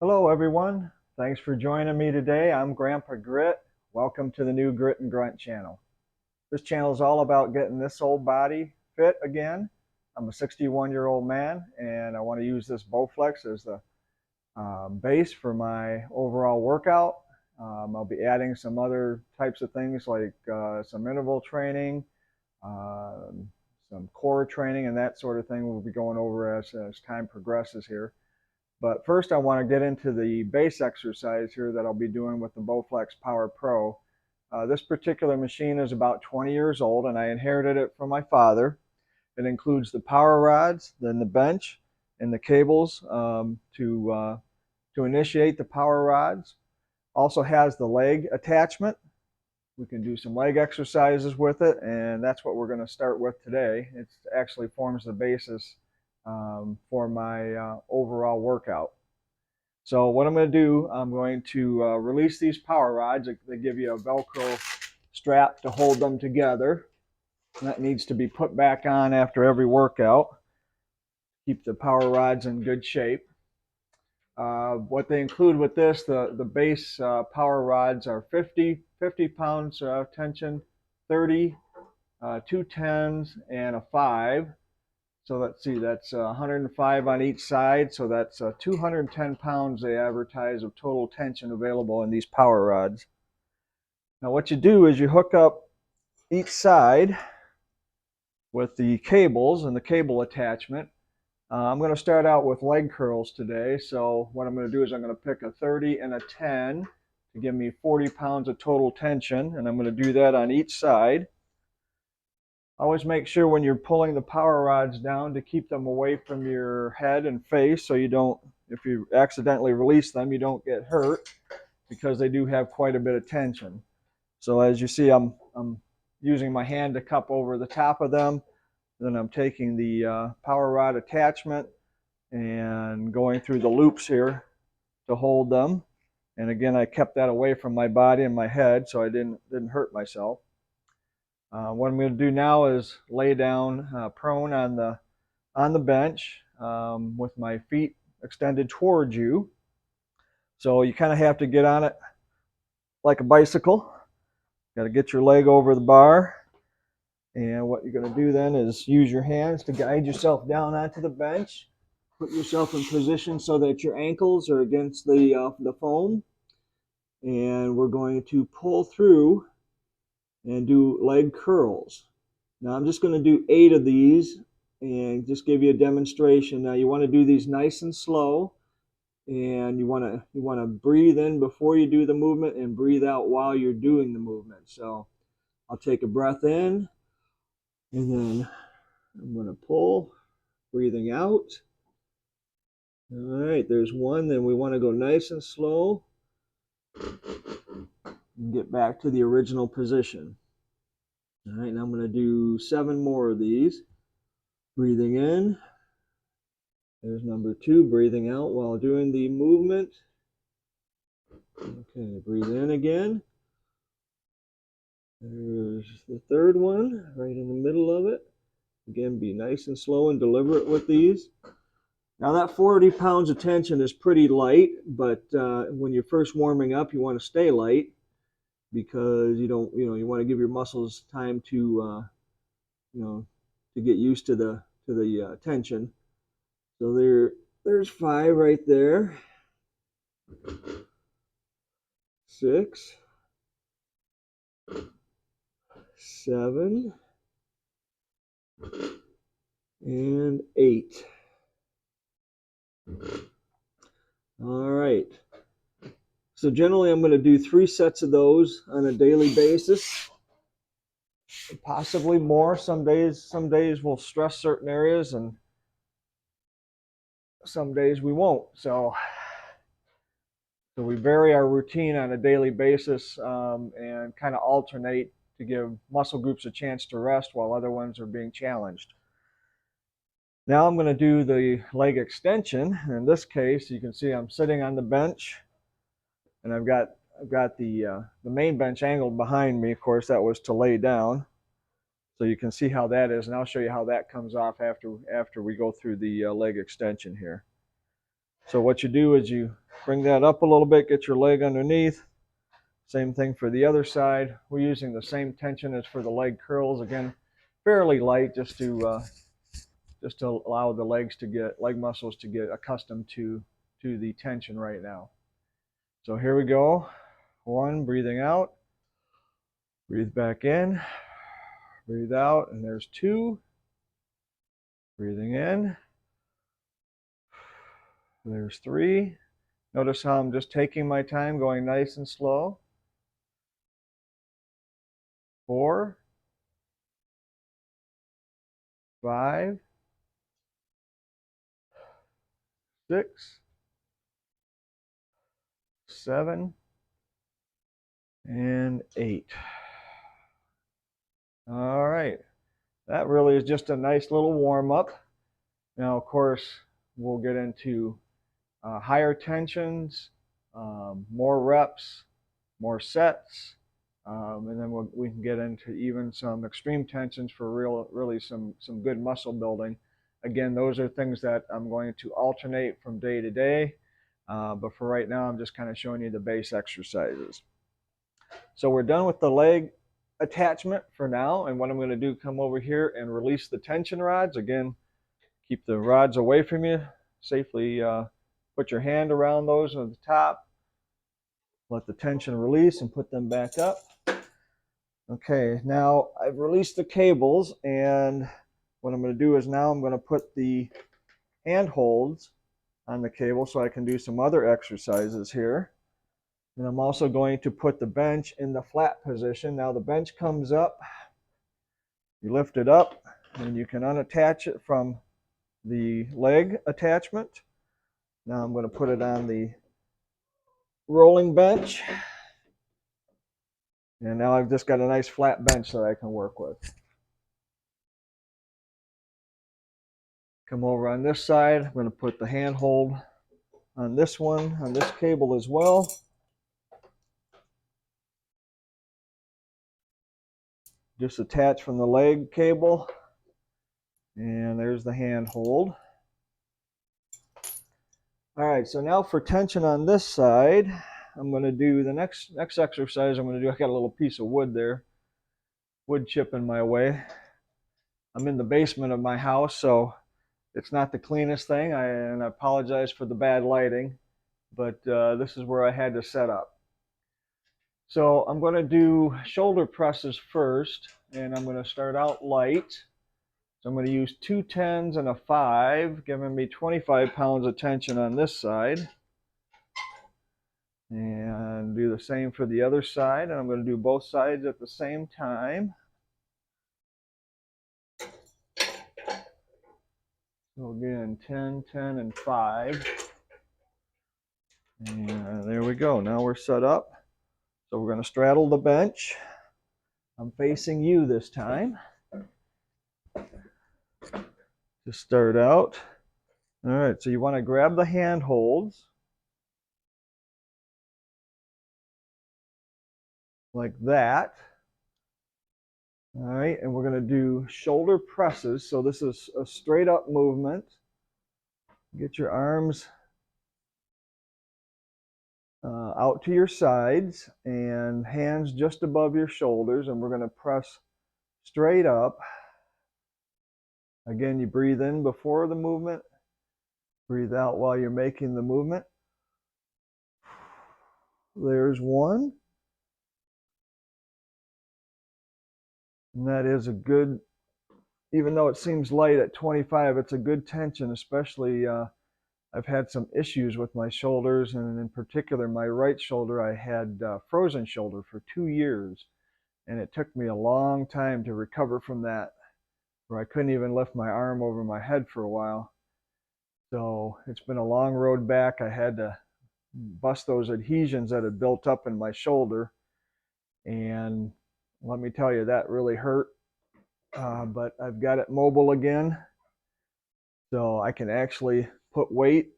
Hello everyone, thanks for joining me today. I'm Grampa Grit. Welcome to the new Grit and Grunt channel. This channel is all about getting this old body fit again. I'm a 61-year-old man and I want to use this Bowflex as the base for my overall workout. I'll be adding some other types of things like some interval training, some core training and that sort of thing we'll be going over as time progresses here. But first I want to get into the base exercise here that I'll be doing with the Bowflex Power Pro. This particular machine is about 20 years old and I inherited it from my father. It includes the power rods, then the bench, and the cables to initiate the power rods. Also has the leg attachment. We can do some leg exercises with it, and that's what we're going to start with today. It actually forms the basis for my overall workout. So what I'm going to do, I'm going to release these power rods. They give you a Velcro strap to hold them together. That needs to be put back on after every workout. Keep the power rods in good shape. What they include with this, the base power rods are 50 pounds tension, 30, 2 10s, and a 5. So let's see, that's 105 on each side. So that's 210 pounds they advertise of total tension available in these power rods. Now what you do is you hook up each side with the cables and the cable attachment. I'm going to start out with leg curls today. So what I'm going to do is I'm going to pick a 30 and a 10 to give me 40 pounds of total tension. And I'm going to do that on each side. Always make sure when you're pulling the power rods down to keep them away from your head and face so you don't, if you accidentally release them, you don't get hurt because they do have quite a bit of tension. So as you see, I'm using my hand to cup over the top of them. Then I'm taking the power rod attachment and going through the loops here to hold them. And again, I kept that away from my body and my head so I didn't hurt myself. What I'm going to do now is lay down prone on the bench with my feet extended towards you. So you kind of have to get on it like a bicycle. Got to get your leg over the bar. And what you're going to do then is use your hands to guide yourself down onto the bench. Put yourself in position so that your ankles are against the foam. And we're going to pull through and do leg curls. Now I'm just going to do 8 of these and just give you a demonstration. Now you want to do these nice and slow, and you want to breathe in before you do the movement and breathe out while you're doing the movement. So I'll take a breath in, and then I'm going to pull, breathing out. All right, there's one. Then we want to go nice and slow and get back to the original position. All right, now I'm going to do 7 more of these. Breathing in. There's number 2, breathing out while doing the movement. Okay, breathe in again. There's the 3rd one, right in the middle of it. Again, be nice and slow and deliberate with these. Now that 40 pounds of tension is pretty light, but when you're first warming up, you want to stay light because you want to give your muscles time to to get used to the tension. So there's 5 right there. 6, 7, and 8. All right. So generally I'm going to do 3 sets of those on a daily basis. Possibly more. Some days we'll stress certain areas and some days we won't. So we vary our routine on a daily basis and kind of alternate to give muscle groups a chance to rest while other ones are being challenged. Now I'm going to do the leg extension. In this case, you can see I'm sitting on the bench, and I've got the main bench angled behind me. Of course, that was to lay down, so you can see how that is, and I'll show you how that comes off after we go through the leg extension here. So what you do is you bring that up a little bit, get your leg underneath. Same thing for the other side. We're using the same tension as for the leg curls. Again, fairly light, just to allow the leg muscles to get accustomed to the tension right now. So here we go. 1, breathing out. Breathe back in. Breathe out, and there's 2. Breathing in. There's 3. Notice how I'm just taking my time, going nice and slow. 4, 5, 6, 7, and 8. All right. That really is just a nice little warm-up. Now, of course, we'll get into higher tensions, more reps, more sets, and then we can get into even some extreme tensions for really some good muscle building. Again, those are things that I'm going to alternate from day to day, but for right now, I'm just kind of showing you the base exercises. So we're done with the leg attachment for now, and what I'm going to do, come over here and release the tension rods. Again, keep the rods away from you. Safely put your hand around those at the top. Let the tension release and put them back up. Okay, now I've released the cables, and what I'm going to do is now I'm going to put the handholds on the cable so I can do some other exercises here. And I'm also going to put the bench in the flat position. Now the bench comes up, you lift it up, and you can unattach it from the leg attachment. Now I'm going to put it on the rolling bench. And now I've just got a nice flat bench that I can work with. Come over on this side. I'm going to put the handhold on this one, on this cable as well. Just attach from the leg cable. And there's the handhold. All right, so now for tension on this side, I'm going to do the next exercise I'm going to do. I got a little piece of wood there, wood chip in my way. I'm in the basement of my house, so it's not the cleanest thing, and I apologize for the bad lighting, but this is where I had to set up. So I'm going to do shoulder presses first, and I'm going to start out light. So I'm going to use 2 10s and a 5, giving me 25 pounds of tension on this side. And do the same for the other side, and I'm going to do both sides at the same time. So again, 10, 10, and 5. And there we go. Now we're set up. So we're going to straddle the bench. I'm facing you this time to start out. All right, so you want to grab the handholds like that. All right, and we're going to do shoulder presses. So this is a straight up movement. Get your arms out to your sides and hands just above your shoulders, and we're going to press straight up. Again, you breathe in before the movement, breathe out while you're making the movement. There's 1. And that is a good, even though it seems light at 25, it's a good tension, especially I've had some issues with my shoulders, and in particular my right shoulder. I had frozen shoulder for 2 years, and it took me a long time to recover from that, where I couldn't even lift my arm over my head for a while. So it's been a long road back. I had to bust those adhesions that had built up in my shoulder, and let me tell you, that really hurt. But I've got it mobile again, so I can actually put weight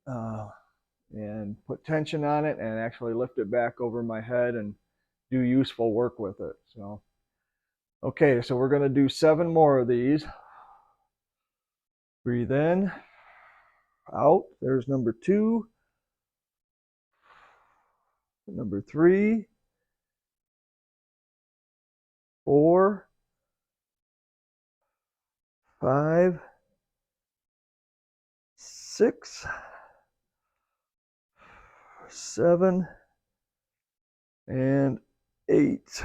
and put tension on it and actually lift it back over my head and do useful work with it. So, okay, so we're going to do 7 more of these. Breathe in, Out. There's number 2. Number 3. 4. 5. 6. 7. And 8.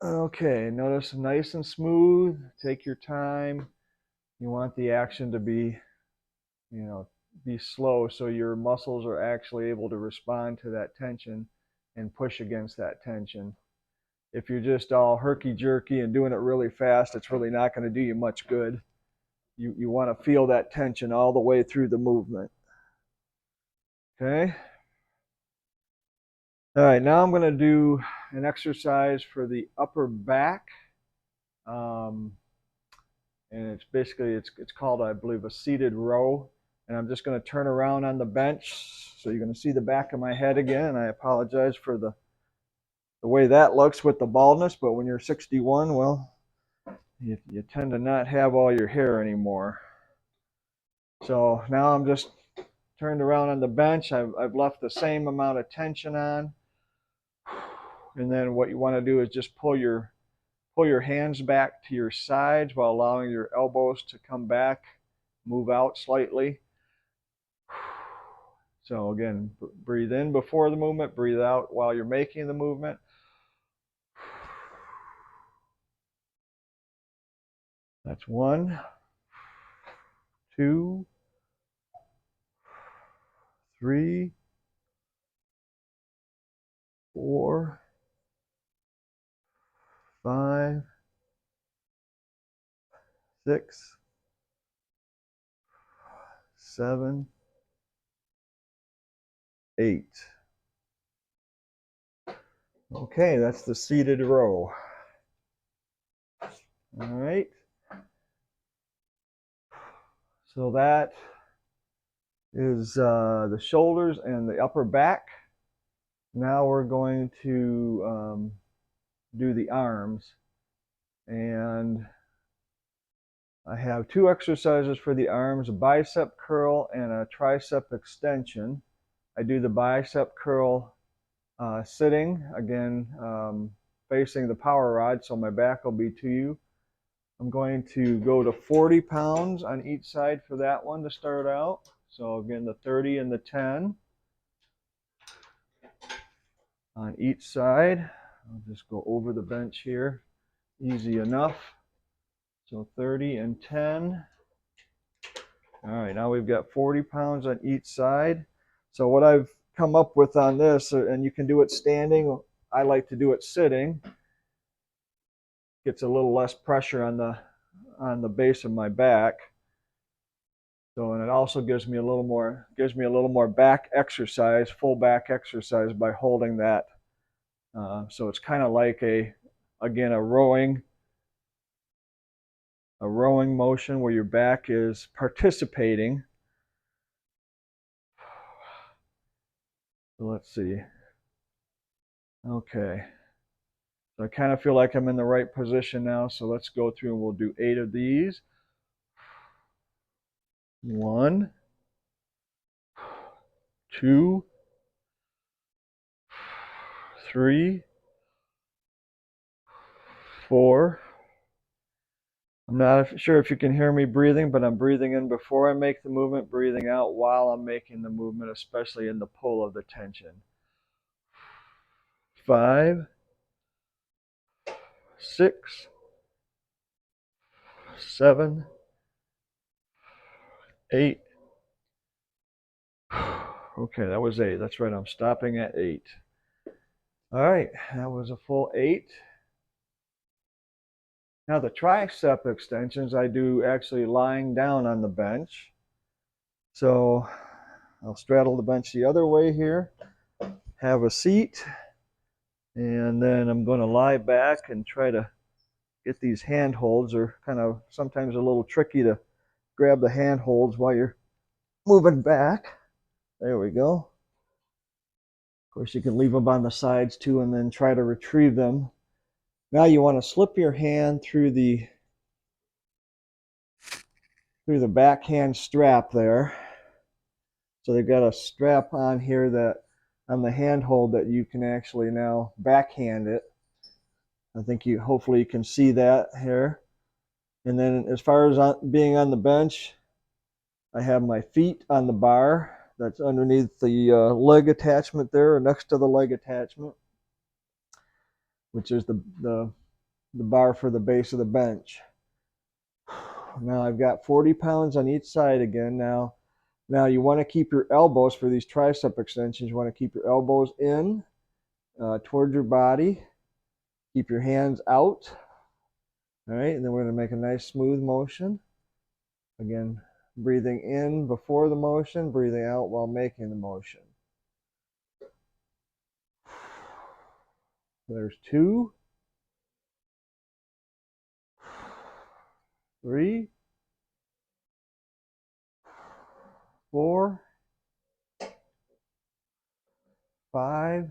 Okay, notice nice and smooth. Take your time. You want the action to be, be slow so your muscles are actually able to respond to that tension and push against that tension. If you're just all herky-jerky and doing it really fast, it's really not going to do you much good. You want to feel that tension all the way through the movement. Okay? All right, now I'm going to do an exercise for the upper back. And it's basically, it's called, I believe, a seated row. And I'm just going to turn around on the bench. So you're going to see the back of my head again. And I apologize for the way that looks with the baldness. But when you're 61, well, you tend to not have all your hair anymore. So now I'm just turned around on the bench. I've left the same amount of tension on. And then what you want to do is just pull your hands back to your sides while allowing your elbows to come back, move out slightly. So again, breathe in before the movement, breathe out while you're making the movement. That's 1, 2, 3, 4, 5, 6, 7, 8. Okay, that's the seated row. All right. So that is the shoulders and the upper back. Now we're going to do the arms. And I have 2 exercises for the arms, a bicep curl and a tricep extension. I do the bicep curl sitting, again, facing the power rod, so my back will be to you. I'm going to go to 40 pounds on each side for that one to start out. So again, the 30 and the 10 on each side. I'll just go over the bench here. Easy enough. So 30 and 10. All right, now we've got 40 pounds on each side. So what I've come up with on this, and you can do it standing, I like to do it sitting. Gets a little less pressure on the base of my back. So, and it also gives me a little more back exercise, full back exercise by holding that. So it's kind of like again a rowing motion where your back is participating. So let's see. Okay. So I kind of feel like I'm in the right position now. So let's go through and we'll do 8 of these. 1, 2, 3, 4. I'm not sure if you can hear me breathing, but I'm breathing in before I make the movement, breathing out while I'm making the movement, especially in the pull of the tension. 5, 6, 7, 8. Okay, that was 8. That's right, I'm stopping at 8. All right, that was a full 8. Now the tricep extensions I do actually lying down on the bench. So I'll straddle the bench the other way here, have a seat, and then I'm going to lie back and try to get these handholds. They're kind of sometimes a little tricky to grab the handholds while you're moving back. There we go. Of course, you can leave them on the sides too and then try to retrieve them. Now you want to slip your hand through the through the backhand strap there. So they've got a strap on here that on the handhold that you can actually now backhand it. I think you hopefully you can see that here. And then as far as being on the bench, I have my feet on the bar that's underneath the leg attachment there, or next to the leg attachment, which is the bar for the base of the bench. Now I've got 40 pounds on each side again. Now you want to keep your elbows for these tricep extensions. You want to keep your elbows in towards your body. Keep your hands out. All right, and then we're going to make a nice smooth motion. Again, breathing in before the motion, breathing out while making the motion. There's 2, 3, 4, 5,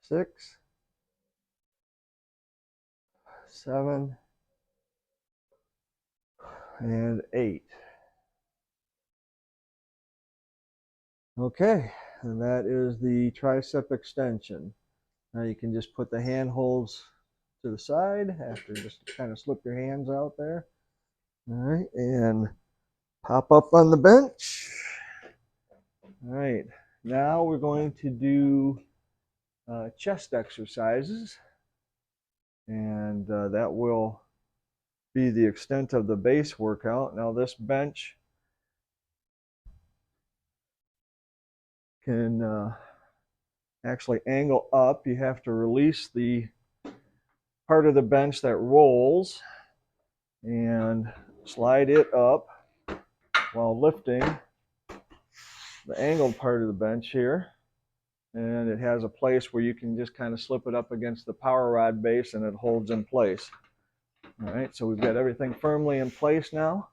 6, 7, and 8. Okay, and that is the tricep extension. Now you can just put the handholds to the side after just kind of slip your hands out there. All right, and pop up on the bench. All right, now we're going to do chest exercises, and that will be the extent of the base workout. Now this bench can actually angle up. You have to release the part of the bench that rolls and slide it up while lifting the angled part of the bench here. And it has a place where you can just kind of slip it up against the power rod base and it holds in place. All right, so we've got everything firmly in place now.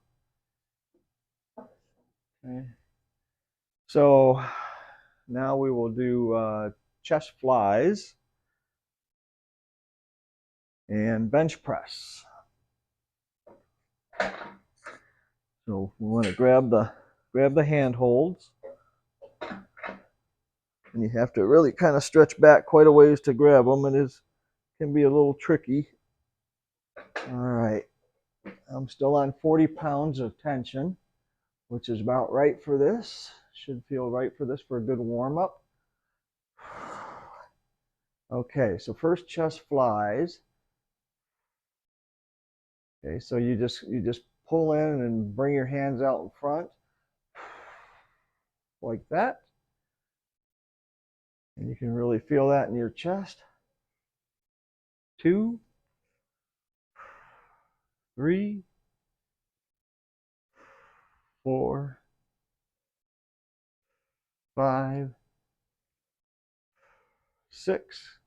Okay. So now we will do chest flies and bench press. So we want to grab the handholds, and you have to really kind of stretch back quite a ways to grab them. It can be a little tricky. All right, I'm still on 40 pounds of tension, which is about right for this. Should feel right for this for a good warm up. Okay, so first chest flies. Okay, so you just pull in and bring your hands out in front like that. And you can really feel that in your chest. 2, 3, 4, 5, 6,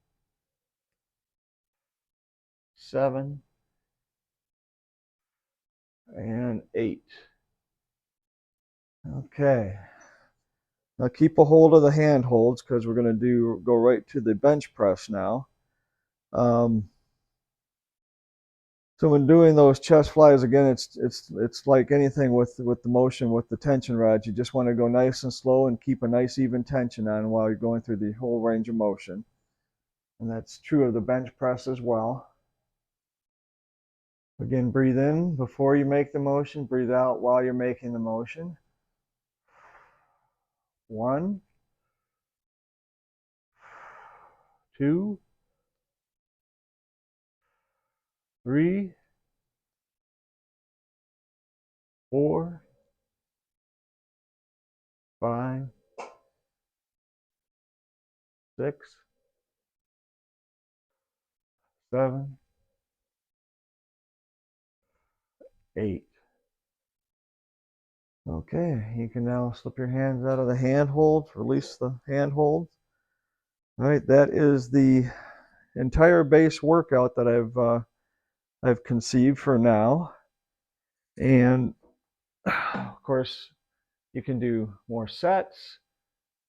7, and 8. Okay. Now keep a hold of the handholds because we're going to go right to the bench press now. So when doing those chest flies, again, it's like anything with the motion with the tension rods. You just want to go nice and slow and keep a nice even tension on while you're going through the whole range of motion. And that's true of the bench press as well. Again, breathe in before you make the motion, breathe out while you're making the motion. 1, 2, 3, 4, 5, 6, 7, 8. Okay, you can now slip your hands out of the handholds, release the handholds. All right, that is the entire base workout that I've conceived for now. And of course, you can do more sets,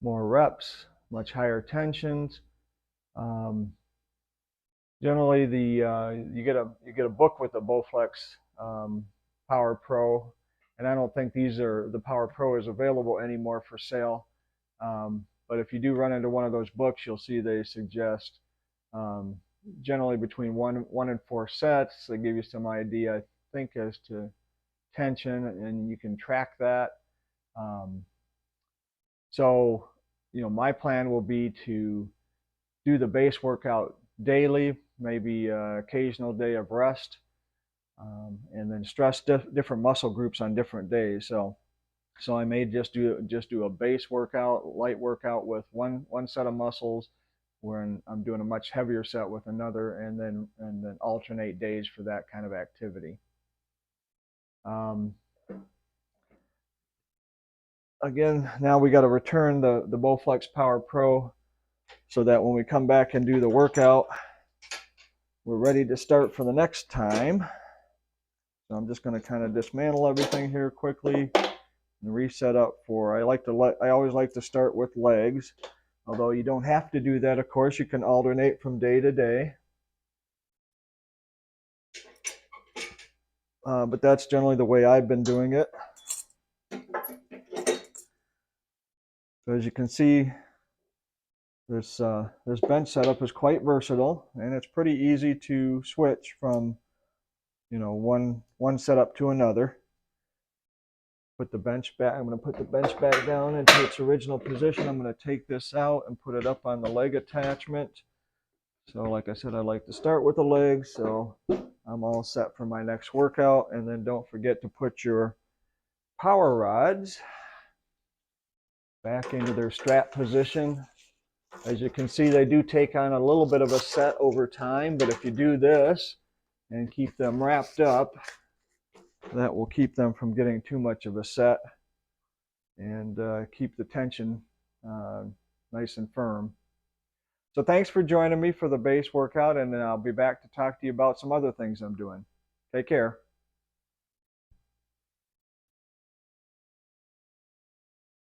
more reps, much higher tensions. Generally, you get a book with the Bowflex Power Pro, and I don't think the Power Pro is available anymore for sale. But if you do run into one of those books, you'll see they suggest um, generally between one and 4 sets. They give you some idea, I think, as to tension, and you can track that. Um, so, my plan will be to do the base workout daily, maybe occasional day of rest, and then stress different muscle groups on different days. So I may just do a base workout, light workout with one set of muscles, when I'm doing a much heavier set with another, and then alternate days for that kind of activity. Again, now we got to return the Bowflex Power Pro so that when we come back and do the workout, we're ready to start for the next time. So I'm just going to kind of dismantle everything here quickly and reset up for. I always like to start with legs, although you don't have to do that. Of course, you can alternate from day to day. But that's generally the way I've been doing it. So as you can see, this bench setup is quite versatile, and it's pretty easy to switch from one setup to another. Put the bench back. I'm going to put the bench back down into its original position. I'm going to take this out and put it up on the leg attachment. So like I said, I like to start with the legs, so I'm all set for my next workout. And then don't forget to put your power rods back into their strap position. As you can see, they do take on a little bit of a set over time, but if you do this and keep them wrapped up, that will keep them from getting too much of a set and keep the tension nice and firm. So thanks for joining me for the base workout, and I'll be back to talk to you about some other things I'm doing. Take care.